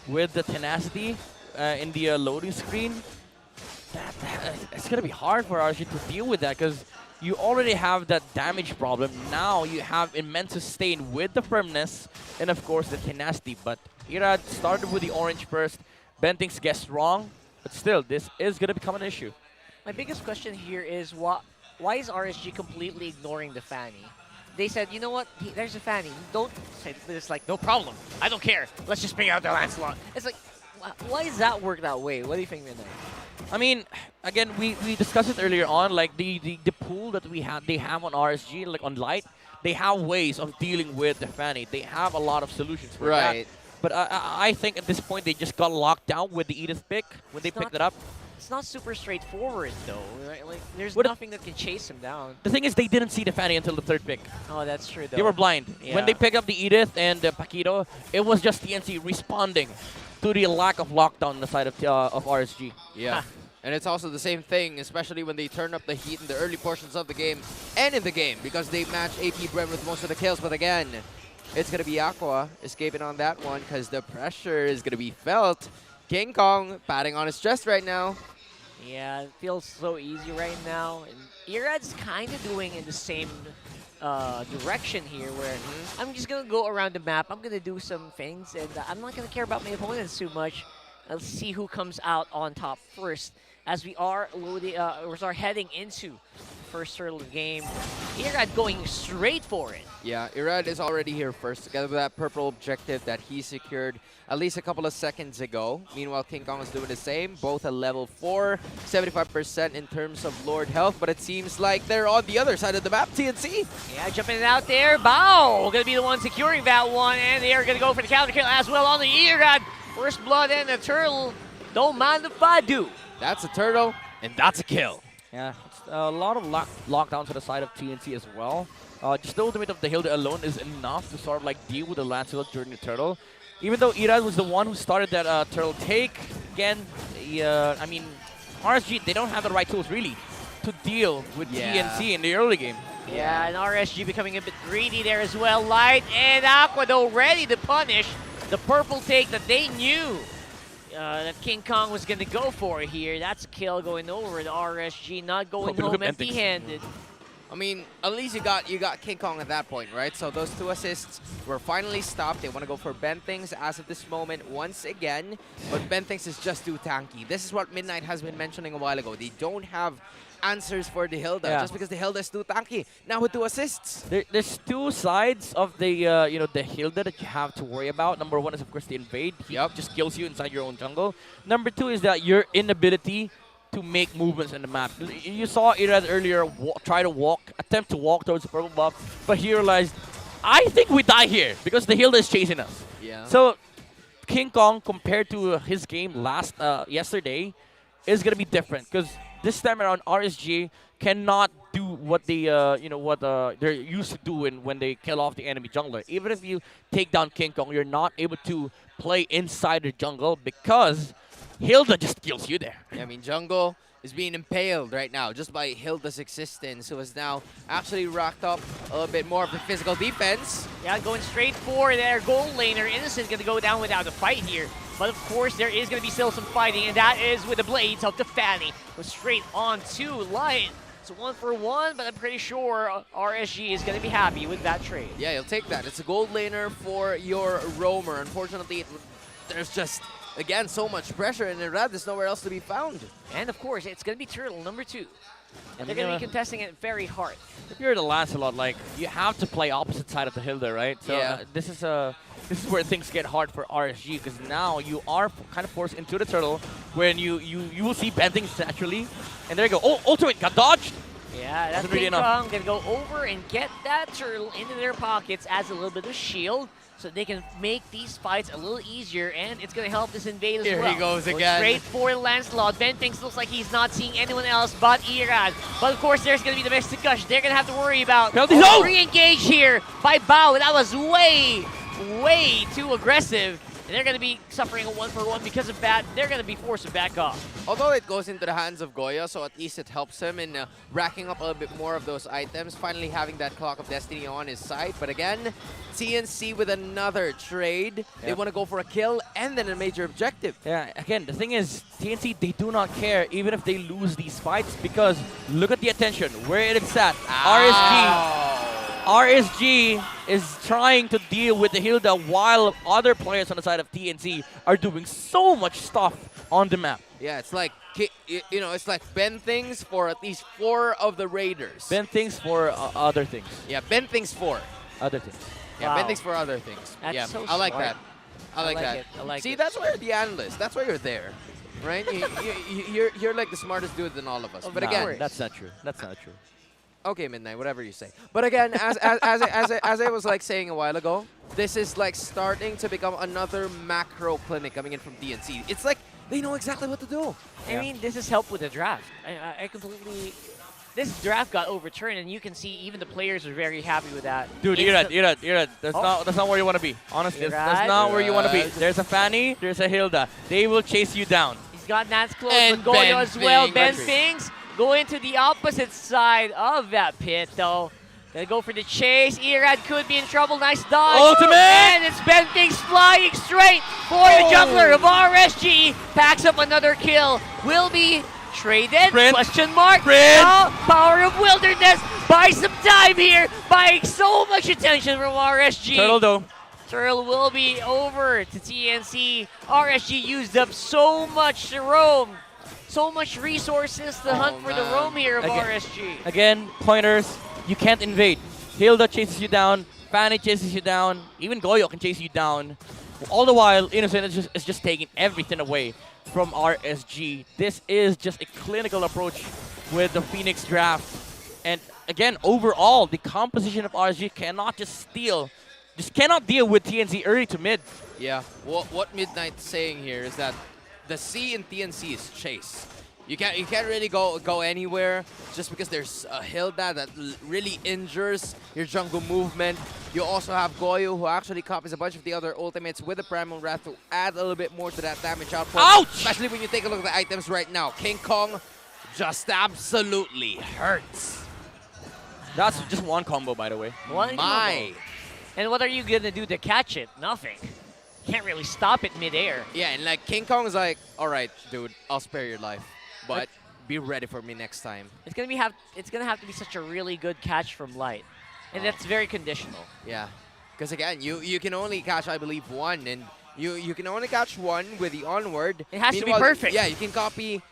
with the tenacity in the loading screen, it's going to be hard for RSG to deal with that because you already have that damage problem. Now you have immense sustain with the firmness and, of course, the tenacity. But Irad started with the orange first. Bentings guessed wrong, but still, this is going to become an issue. My biggest question here is why is RSG completely ignoring the Fanny? They said, you know what, there's a Fanny. Don't say this, like, no problem. I don't care. Let's just bring out the Lancelot. It's like, why does that work that way? What do you think, Midnight? I mean, again, we discussed it earlier on, like the pool that they have on RSG, like on Light, they have ways of dealing with the Fanny. They have a lot of solutions for that. But I think at this point they just got locked down with the Edith pick when they picked it up. It's not super straightforward, though. Right? Like, there's What nothing that can chase him down. The thing is, they didn't see the Fanny until the third pick. Oh, that's true, though. They were blind. Yeah. When they picked up the Edith and the Paquito, it was just TNC responding to the lack of lockdown on the side of RSG. Yeah. And it's also the same thing, especially when they turn up the heat in the early portions of the game and in the game, because they match AP Brem with most of the kills. But again, it's going to be Aqua escaping on that one because the pressure is going to be felt. King Kong patting on his chest right now. Yeah, it feels so easy right now. And Irad's kind of doing in the same direction here, where I'm just going to go around the map. I'm going to do some things, and I'm not going to care about my opponents too much. Let's see who comes out on top first, as we are heading into first turtle of the game. Irad going straight for it. Yeah, Irad is already here first, together with that purple objective that he secured at least a couple of seconds ago. Meanwhile, King Kong is doing the same, both at level 4, 75% in terms of Lord health, but it seems like they're on the other side of the map, TNC. Yeah, jumping it out there. Bao going to be the one securing that one, and they are going to go for the counter kill as well on the Irad. First blood and a turtle. Don't mind if I do. That's a turtle, and that's a kill. Yeah, it's a lot of lockdowns to the side of TNC as well. Just the ultimate of the Hilda alone is enough to sort of like deal with the Lancelot during the turtle. Even though Irad was the one who started that turtle take, again, I mean, RSG, they don't have the right tools really to deal with TNC in the early game. Yeah, and RSG becoming a bit greedy there as well. Light and Aqua though ready to punish the purple take that they knew that King Kong was going to go for here. That's a kill going over the RSG, not going home empty-handed. I mean, at least you got King Kong at that point, right? So those 2 assists were finally stopped. They want to go for Bentings as of this moment once again, but Bentings is just too tanky. This is what Midnight has been mentioning a while ago. They don't have answers for the Hilda just because the Hilda is too tanky. Now with 2 assists. There's 2 sides of the the Hilda that you have to worry about. Number 1 is of course the invade. He just kills you inside your own jungle. Number 2 is that your inability to make movements in the map. You saw Irad earlier attempt to walk towards the purple buff, but he realized, I think we die here because the Hilda is chasing us. Yeah. So King Kong compared to his game yesterday is gonna be different because this time around RSG cannot do what they they're used to doing when they kill off the enemy jungler. Even if you take down King Kong, you're not able to play inside the jungle because Hilda just kills you there. Yeah, I mean, jungle is being impaled right now just by Hilda's existence, who has now actually racked up a little bit more of the physical defense. Yeah, going straight for their gold laner. Innocent going to go down without a fight here. But of course, there is going to be still some fighting, and that is with the blades of the Fanny. Go straight on to Light. It's 1-for-1, but I'm pretty sure RSG is going to be happy with that trade. Yeah, you'll take that. It's a gold laner for your roamer. Unfortunately, there's just, again, so much pressure, and Irad is nowhere else to be found. And of course, it's going to be turtle number 2. And they're going to be contesting it very hard. If you're the Lancelot, like, you have to play opposite side of the Hilda, right? So this is where things get hard for RSG, because now you are kind of forced into the turtle when you will see Bentings naturally. And there you go. Oh, ultimate got dodged. Yeah, that's really King Kong going to go over and get that turtle into their pockets as a little bit of shield, so they can make these fights a little easier, and it's going to help this invade as well. Here he goes again. Straight for Lancelot. Bentings looks like he's not seeing anyone else but Irad. But of course, there's going to be domestic gush. They're going to have to worry about re-engage here by Bao. That was way too aggressive. and they're going to be suffering a 1-for-1 because of that. They're going to be forced to back off. Although it goes into the hands of Goyo, so at least it helps him in racking up a little bit more of those items, finally having that Clock of Destiny on his side. But again, TNC with another trade. They want to go for a kill and then a major objective. Yeah, again, the thing is, TNC, they do not care even if they lose these fights because look at the attention, where it's at. RSG is trying to deal with the Hilda while other players on the side of TNC are doing so much stuff on the map. Yeah, it's like, you know, it's like Ben things for at least 4 of the Raiders. Ben thinks for other things. Yeah, Ben things 4. Other things. Yeah, Wow. Ben thinks for other things. That's yeah, so I like smart. that. I like that. it. I like See, it. that's why you're the analyst. That's why you're there, right? You're like the smartest dude than all of us. But Nah, again, that's not true. That's not true. okay, Midnight, whatever you say. But again, as I was like saying a while ago, this is like starting to become another macro clinic coming in from DNC. It's like they know exactly what to do. I mean, this has helped with the draft. I completely... This draft got overturned, and you can see even the players are very happy with that. Dude, you're right. That's not where you want to be. Honestly, that's not where you want to be. There's a Fanny, there's a Hilda. They will chase you down. He's got Nats close And with Goyo Ben as well. Fings. Ben Fings going to the opposite side of that pit, though. Gonna go for the chase. Erad could be in trouble. Nice dodge. Ultimate! And it's Ben Fings flying straight for the jungler of RSG. Packs up another kill. Will be traded? Sprint. Question mark. Sprint. Oh, Power of Wilderness. Buy some time here. Buying so much attention from RSG. Turtle though. Turtle will be over to TNC. RSG used up so much to roam. So much resources to hunt for the man. roam here of Again. RSG. Again, pointers. You can't invade. Hilda chases you down. Fanny chases you down. Even Goyo can chase you down. All the while, Innocent is just taking everything away from RSG. This is just a clinical approach with the Phoenix draft. And again, overall, the composition of RSG cannot just cannot deal with TNC early to mid. Yeah, what Midnight's saying here is that the C in TNC is chase. You can't really go anywhere just because there's a Hilda that really injures your jungle movement. You also have Goyo, who actually copies a bunch of the other ultimates with the Primal Wrath to add a little bit more to that damage output. Ouch! Especially when you take a look at the items right now. King Kong just absolutely hurts. That's just one combo, by the way. One My. combo. And what are you gonna do to catch it? Nothing. Can't really stop it midair. Yeah, and like King Kong's like, all right, dude, I'll spare your life, but be ready for me next time. It's gonna have to be such a really good catch from Light, and that's very conditional. Yeah, because again, you can only catch, I believe, one, and you can only catch one with the onward. It has to be Meanwhile, perfect. Yeah, you can copy,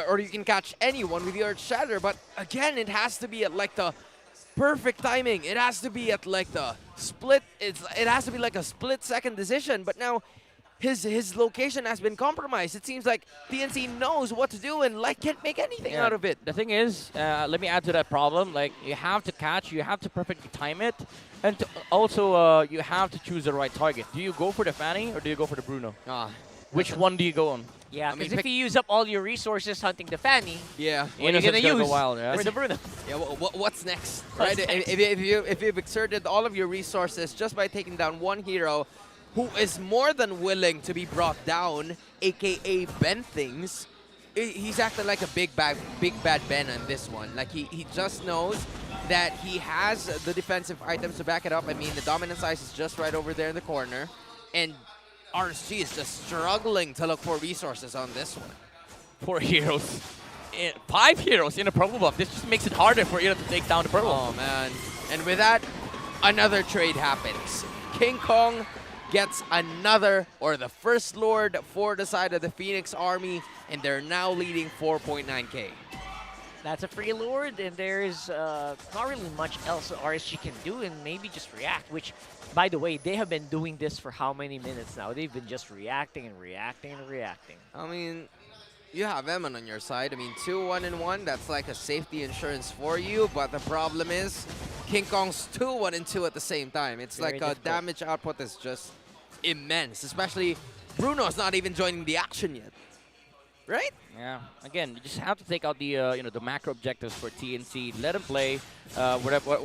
or you can catch anyone with the Earth Shatter, but again, it has to be at like the perfect timing. It has to be at like the split. It has to be like a split-second decision. But now, his location has been compromised. It seems like TNC knows what to do, and like can't make anything out of it. The thing is, let me add to that problem. Like, you have to catch, you have to perfectly time it, and also you have to choose the right target. Do you go for the Fanny or do you go for the Bruno? Which one do you go on? Yeah, I mean, because if pick- you use up all your resources hunting the Fanny, Yeah. what are you Innocent's gonna gonna use? go wild, yeah. For the Bruno. Yeah. What's next? What's Right. next? If you've exerted all of your resources just by taking down one hero, who is more than willing to be brought down, aka Ben Things. He's acting like a big bad Ben on this one. Like he just knows that he has the defensive items to back it up. I mean, the dominance ice is just right over there in the corner, and RSG is just struggling to look for resources on this one. 4 heroes. 5 heroes in a purple buff. This just makes it harder for you to take down the purple. Oh man! And with that, another trade happens. King Kong gets another, or the first Lord for the side of the Phoenix army, and they're now leading 4.9k. That's a free Lord, and there's not really much else that RSG can do, and maybe just react, which, by the way, they have been doing this for how many minutes now? They've been just reacting and reacting and reacting. I mean, you have Eman on your side. I mean, 2-1-1, that's like a safety insurance for you, but the problem is King Kong's 2-1-2 at the same time. It's Very like a difficult. damage output is just immense, especially Bruno's not even joining the action yet. right? Yeah. Again, you just have to take out the the macro objectives for TNC. Let them play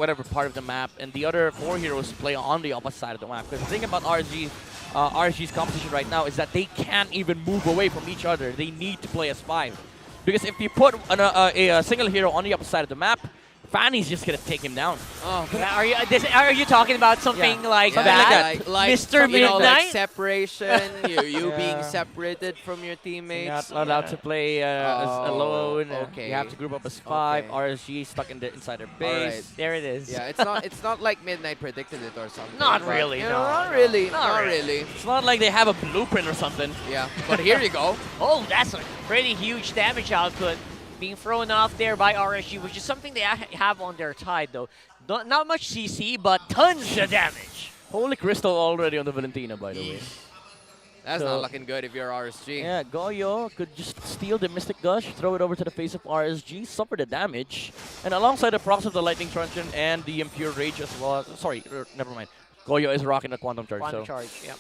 whatever part of the map, and the other 4 heroes play on the opposite side of the map. Because the thing about RSG's competition right now is that they can't even move away from each other. They need to play as 5. Because if you put a single hero on the opposite side of the map, Fanny's just gonna take him down. Oh, Are you talking about something like Something that? like Mr. you know, like Midnight? separation, you Yeah. being separated from your teammates. Not allowed to play as alone. okay. You have to group up as 5. Okay. RSG stuck inside their base. Alright. There it is. Yeah, it's not like Midnight predicted it or something. Not but, really, you no, know, not no. really. Not Not really. really. It's not like they have a blueprint or something. Yeah, but here you go. Oh, that's a pretty huge damage output being thrown off there by RSG, which is something they have on their side, though. Not much CC, but tons of damage. Holy Crystal already on the Valentina, by the way. That's So- not looking good if you're RSG. Yeah, Goyo could just steal the Mystic Gush, throw it over to the face of RSG, suffer the damage, and alongside the procs of the Lightning Truncheon and the Impure Rage as well. Sorry, never mind. Goyo is rocking the Quantum Charge. Quantum so. charge, yep.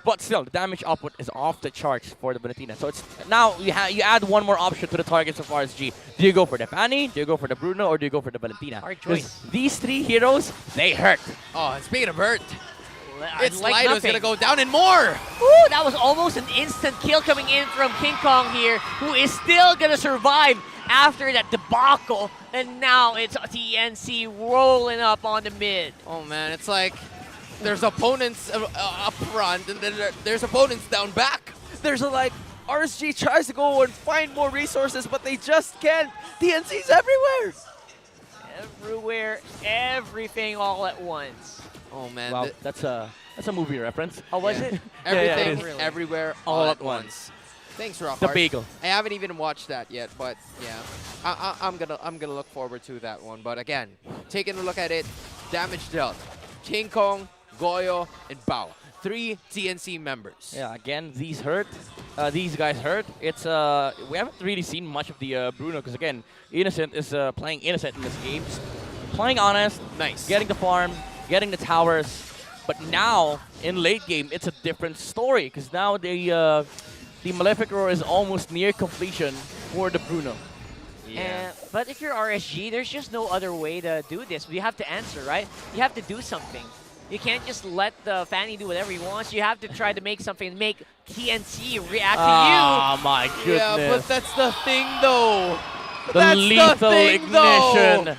But still, the damage output is off the charts for the Valentina. So it's now you add one more option to the targets of RSG. Do you go for the Fanny? Do you go for the Bruno? Or do you go for the Valentina? Hard 'Cause choice. these 3 heroes, they hurt. Oh, and speaking of hurt, it's like Lido's nothing. gonna go down and more. Ooh, that was almost an instant kill coming in from King Kong here, who is still gonna survive after that debacle. And now it's TNC rolling up on the mid. Oh man, it's like there's opponents up front and then there's opponents down back. There's like RSG tries to go and find more resources, but they just can't. TNC's everywhere. Everywhere, everything all at once. Oh man, Wow, that's a movie reference. Oh, was Yeah. it? everything, it is. everywhere, All all at at once. Thanks, Rock. The bagel. I haven't even watched that yet, but yeah, I'm gonna look forward to that one. But again, taking a look at it, damage dealt. King Kong, Goyo, and Bao, 3 TNC members. Yeah, again, these hurt. These guys hurt. It's we haven't really seen much of the Bruno because again, Innocent is playing innocent in this game, just playing honest, Nice. getting the farm, getting the towers. But now in late game, it's a different story because now the Malefic Roar is almost near completion for the Bruno. But if you're RSG, there's just no other way to do this. You have to answer, right? You have to do something. You can't just let the Fanny do whatever he wants. You have to try to make something, make TNC react Oh my goodness. Yeah, but that's the thing, though. the that's lethal the thing, ignition. Though.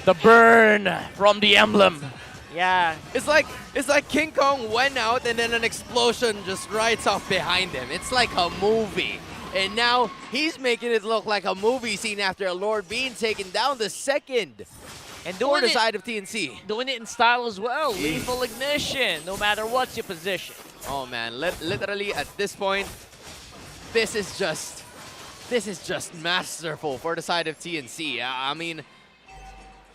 The burn from the emblem. to you. Yeah. It's like King Kong went out and then an explosion just rides off behind him. It's like a movie. And now he's making it look like a movie scene after Lord being taken down the second. And For doing the it, side of TNC. doing it in style as well. Jeez. Lethal ignition, no matter what's your position. Oh man, literally at this point, this is just masterful for the side of TNC. I mean,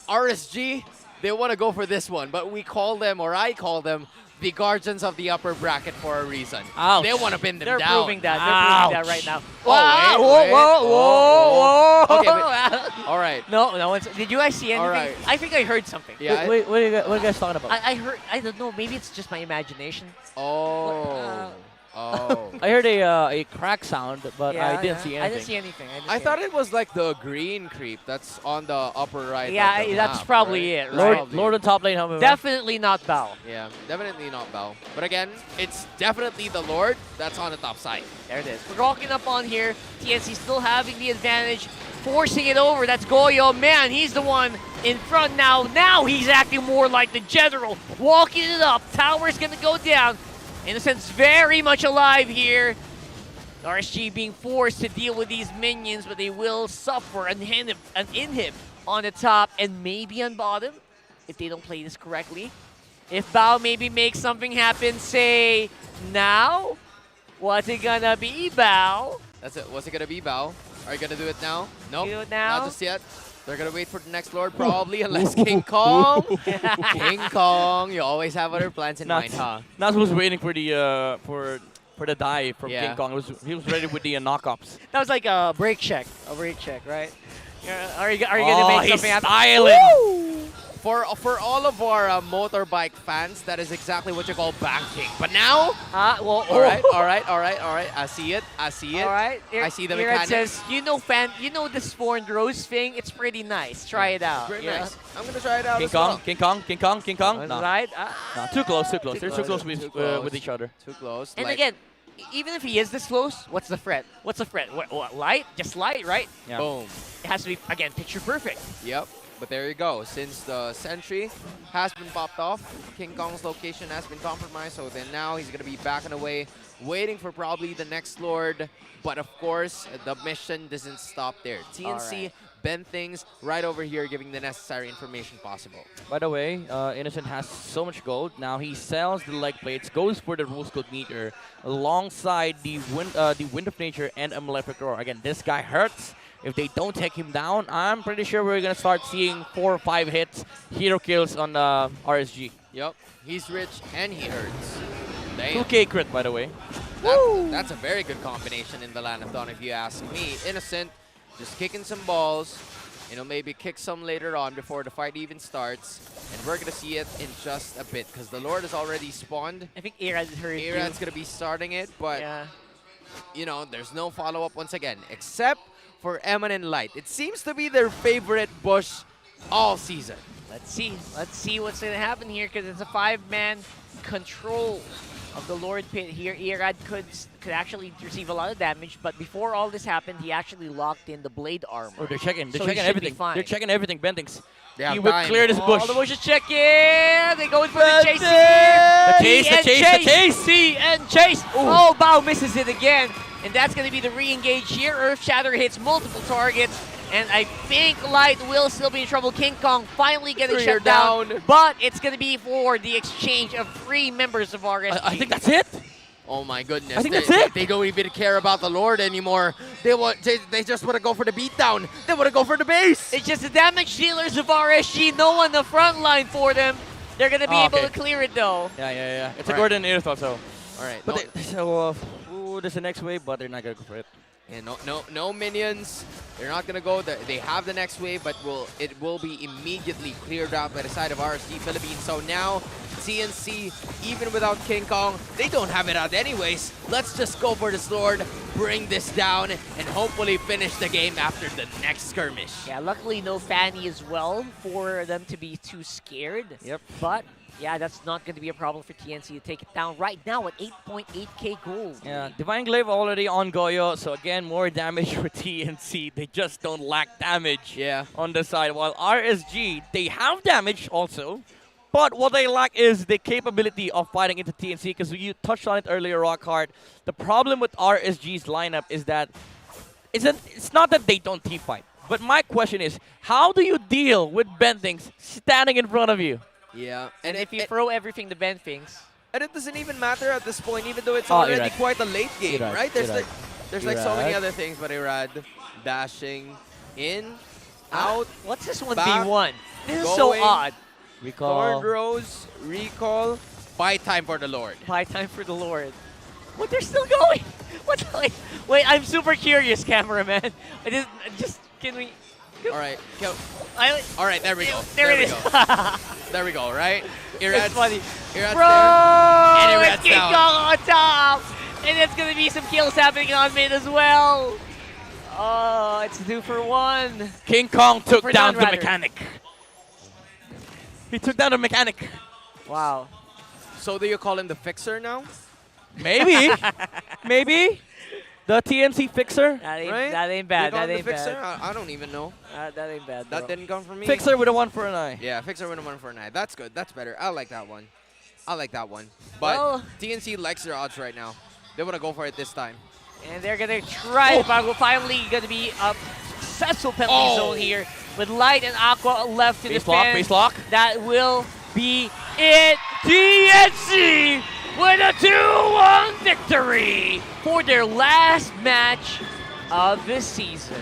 RSG, they want to go for this one, but we call them, or I call them, the guardians of the upper bracket for a reason. Ouch. They want to pin them They're down. proving that. They're proving that Ouch. right now. Oh, Wow, wait, whoa, wait. whoa, whoa, Okay, All right. No, no one's. Did you guys see anything? Alright. I think I heard something. Yeah. Wait, what are you guys talking about? I heard. I don't know. Maybe it's just my imagination. Oh. Oh. I heard a crack sound, but I didn't see anything. I didn't see anything. I thought it was like the green creep that's on the upper right. Yeah, of the that's map, probably right? it, Lord, right? Lord on top lane, however. Definitely not Bao. Yeah, definitely not Bao. But again, it's definitely the Lord that's on the top side. There it is. We're rocking up on here. TNC still having the advantage, forcing it over. That's Goyo. Man, he's the one in front now. Now he's acting more like the general, walking it up. Tower's gonna go down. Innocent's very much alive here. RSG being forced to deal with these minions, but they will suffer an inhib on the top and maybe on bottom if they don't play this correctly. If Bao maybe makes something happen, say now. What's it gonna be, Bao? That's it. What's it gonna be, Bao? Are you gonna do it now? Nope. Do it now? Not just yet. They're gonna wait for the next Lord probably, unless King Kong. King Kong, you always have other plans in mind, huh? Nas was waiting for the for the die from Yeah. King Kong. He was ready with the knockups. That was like a break check. A break check, right? Are you gonna make he's something happen? styling. Woo! For all of our motorbike fans, that is exactly what you call banking. But now, Well, all right, all right, all right, all right. I see it. I see it. All right. I see the Here it mechanics. says, you know this Spawned Rose thing? It's pretty nice. Try it out. Very yeah. nice. I'm gonna try it out King as well. Kong, King Kong, King Kong, King Kong. No, Right? no, too close, too close. Too They're too close, close too close. with each other. Too close. And like, again, even if he is this close, what's the threat? What's the threat? What, light? Just light, right? Yeah. boom. It has to be, again, picture perfect. Yep. But there you go. Since the sentry has been popped off, King Kong's location has been compromised. So then now he's going to be backing away, waiting for probably the next Lord. But of course, the mission doesn't stop there. TNC Alright. bend things right over here, giving the necessary information possible. By the way, Innocent has so much gold. Now he sells the leg plates, goes for the rules code meter alongside the wind of nature and a malefic roar. Again, this guy hurts. If they don't take him down, I'm pretty sure we're gonna start seeing 4 or 5 hits, hero kills on RSG. Yep. He's rich and he hurts. Damn. 2K crit, by the way. That's a very good combination in the Land of Dawn, if you ask me. Innocent, just kicking some balls. You know, maybe kick some later on before the fight even starts. And we're going to see it in just a bit because the Lord has already spawned. I think Irad hurt you. Iran's going to be starting it, but, Yeah. you know, there's no follow-up once again, except for Eminent Light. It seems to be their favorite bush all season. Let's see. Let's see what's going to happen here because it's a 5-man control of the Lord Pit here. Irad could actually receive a lot of damage, but before all this happened, he actually locked in the blade armor. Oh, they're checking. They're So he checking should be everything. fine. They're checking everything. Bendings. They have He will time. clear this bush. Oh, the bush is checking. They go in for the chase The here. chase, the chase, the chase. See and chase. Oh, Bao misses it again. And that's going to be the re-engage here. Earth Shatter hits multiple targets. And I think Light will still be in trouble. King Kong finally getting 3 are shut down. down. But it's going to be for the exchange of 3 members of RSG. I think that's it. Oh my goodness. I think they, that's it. They don't even care about the Lord anymore. They just want to go for the beatdown. They want to go for the base. It's just the damage dealers of RSG. No one on the front line for them. They're going to be Oh, able okay. to clear it though. Yeah. It's Right. a Gordon Airthought, so. All right. But no, so, there's the next wave, but they're not gonna go for it. yeah, no minions. They're not gonna go. They have the next wave, but it will be immediately cleared out by the side of RSG Philippines. So now TNC, even without King Kong, they don't have it out anyways. Let's just go for this Lord, bring this down, and hopefully finish the game after the next skirmish. Yeah, luckily no Fanny as well for them to be too scared. Yep. But yeah, that's not going to be a problem for TNC to take it down right now at 8.8k gold. Yeah, Divine Glaive already on Goyo, so again, more damage for TNC. They just don't lack damage Yeah. on the side. While RSG, they have damage also, but what they lack is the capability of fighting into TNC, because you touched on it earlier, Rockhard. The problem with RSG's lineup is that it's not that they don't team fight, but my question is, how do you deal with Bendings standing in front of you? Yeah. And if you throw everything to bend things, And it doesn't even matter at this point, even though it's Oh, already Irad. quite a late game, Irad, right? There's Irad. like so many Irad. other things, but Irad dashing in, out, what's this 1v1? Back, This is so going. odd. Thorn Rose, recall, buy time for the Lord. Buy time for the Lord. What, they're still going? What? Wait, I'm super curious, cameraman. Can we? All right, I, all right, there we go. There it we is. go. There we go, right? It's funny. Irad's Bro, there. And it's Irad's King down. Kong on top. And there's going to be some kills happening on mid as well. Oh, it's 2 for 1. King Kong took For down none, the rather. mechanic. He took down the mechanic. Wow. So do you call him the fixer now? Maybe. Maybe. The TNC fixer. That ain't, Right? that ain't You bad. call That him ain't the fixer? bad. I don't even know. That ain't bad, That bro. didn't come from me. Fixer with a 1 for an eye. Yeah, fixer with a 1 for a 9. That's good. That's better. I like that one. I like that one. But Well- TNC likes their odds right now. They want to go for it this time. And they're going to try, but we're finally going to be a successful penalty zone here with Light and Aqua left to Face defend. lock, face lock. That will be it. TNC with a 2-1 victory for their last match of the season.